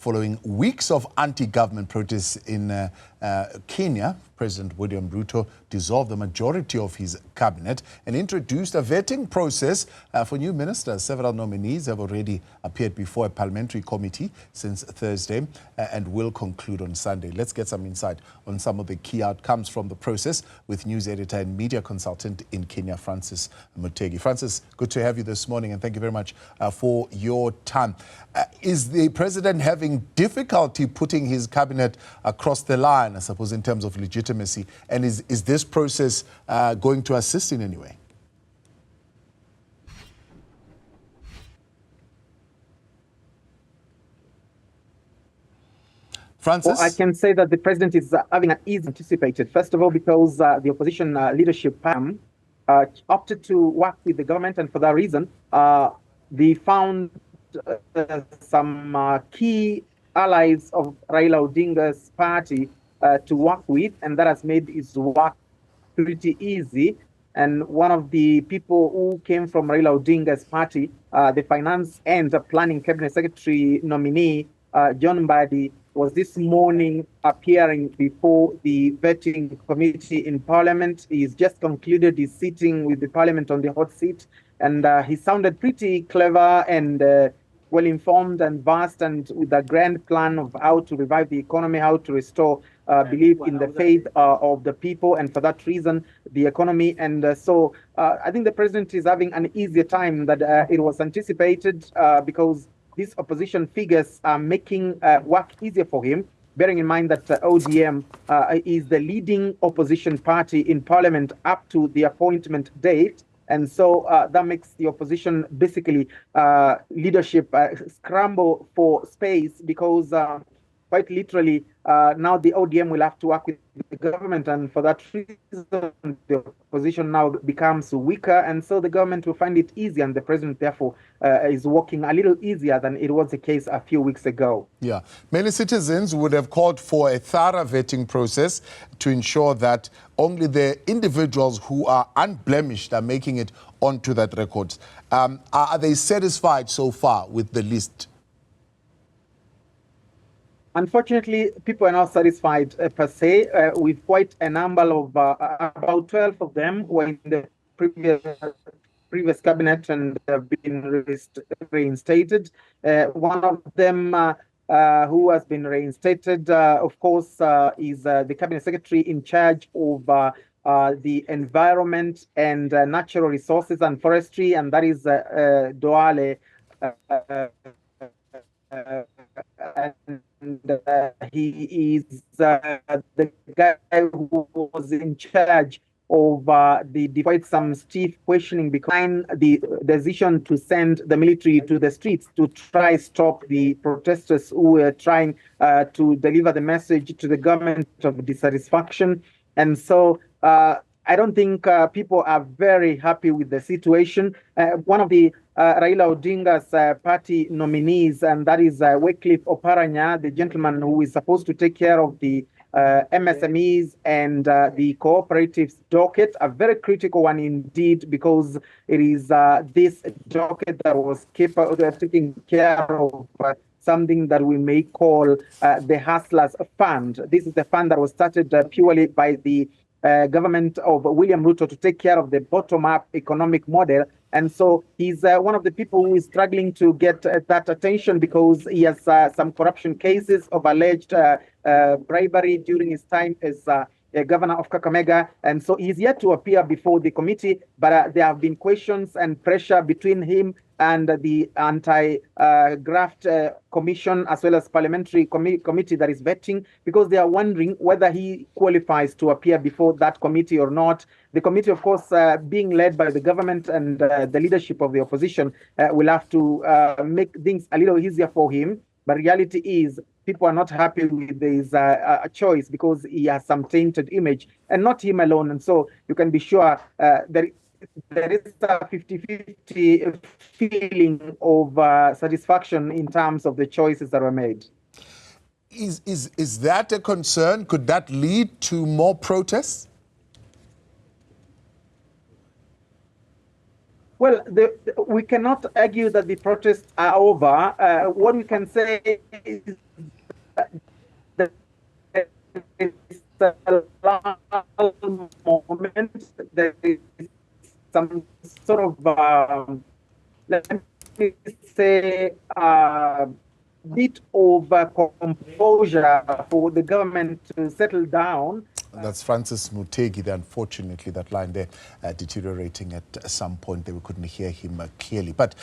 Following weeks of anti-government protests in Kenya, President William Ruto dissolved the majority of his cabinet and introduced a vetting process for new ministers. Several nominees have already appeared before a parliamentary committee since Thursday and will conclude on Sunday. Let's get some insight on some of the key outcomes from the process with news editor and media consultant in Kenya, Francis Mutegi. Francis, good to have you this morning, and thank you very much for your time. Is the president having difficulty putting his cabinet across the line, I suppose, in terms of legitimacy? And is this process going to assist in any way? Francis? Well, I can say that the president is having an ease anticipated. First of all, because the opposition leadership opted to work with the government, and for that reason, they found some key allies of Raila Odinga's party to work with, and that has made his work pretty easy. And one of the people who came from Raila Odinga's party, the finance and planning cabinet secretary nominee, John Mbadi, was this morning appearing before the vetting committee in Parliament. He's just concluded his sitting with the Parliament on the hot seat, and he sounded pretty clever and well-informed and vast, and with a grand plan of how to revive the economy, how to restore belief in the faith of the people, and for that reason, the economy. And so I think the president is having an easier time that it was anticipated because these opposition figures are making work easier for him, bearing in mind that ODM is the leading opposition party in Parliament up to the appointment date. And so that makes the opposition, basically leadership, scramble for space, because quite literally now the ODM will have to work with the government, and for that reason the opposition now becomes weaker, and so the government will find it easier, and the president therefore is working a little easier than it was the case a few weeks ago. Yeah, many citizens would have called for a thorough vetting process to ensure that only the individuals who are unblemished are making it onto that record. Are they satisfied so far with the list? Unfortunately, people are not satisfied per se, with quite a number of, about 12 of them were in the previous cabinet and have been reinstated. One of them who has been reinstated, of course, is the cabinet secretary in charge of the environment and natural resources and forestry, and that is Doale. And he is the guy who was in charge of despite some stiff questioning behind the decision to send the military to the streets to try stop the protesters who were trying to deliver the message to the government of dissatisfaction. And so I don't think people are very happy with the situation. One of the Raila Odinga's party nominees, and that is Wycliffe Oparanya, the gentleman who is supposed to take care of the MSMEs and the cooperatives docket, a very critical one indeed, because it is this docket that was taking care of something that we may call the Hustlers Fund. This is the fund that was started purely by the government of William Ruto to take care of the bottom-up economic model. And so he's one of the people who is struggling to get that attention, because he has some corruption cases of alleged bribery during his time as governor of Kakamega. And so he's yet to appear before the committee, but there have been questions and pressure between him and the anti-graft commission, as well as parliamentary committee that is vetting, because they are wondering whether he qualifies to appear before that committee or not. The committee, of course, being led by the government and the leadership of the opposition, will have to make things a little easier for him. But reality is, people are not happy with his choice, because he has some tainted image, and not him alone. And so you can be sure that there is a 50-50 feeling of satisfaction in terms of the choices that were made. Is that a concern? Could that lead to more protests? Well, we cannot argue that the protests are over. What we can say is sort of, let me say, bit of composure for the government to settle down. That's Francis Mutegi. Unfortunately, that line there deteriorating at some point. They couldn't hear him clearly. But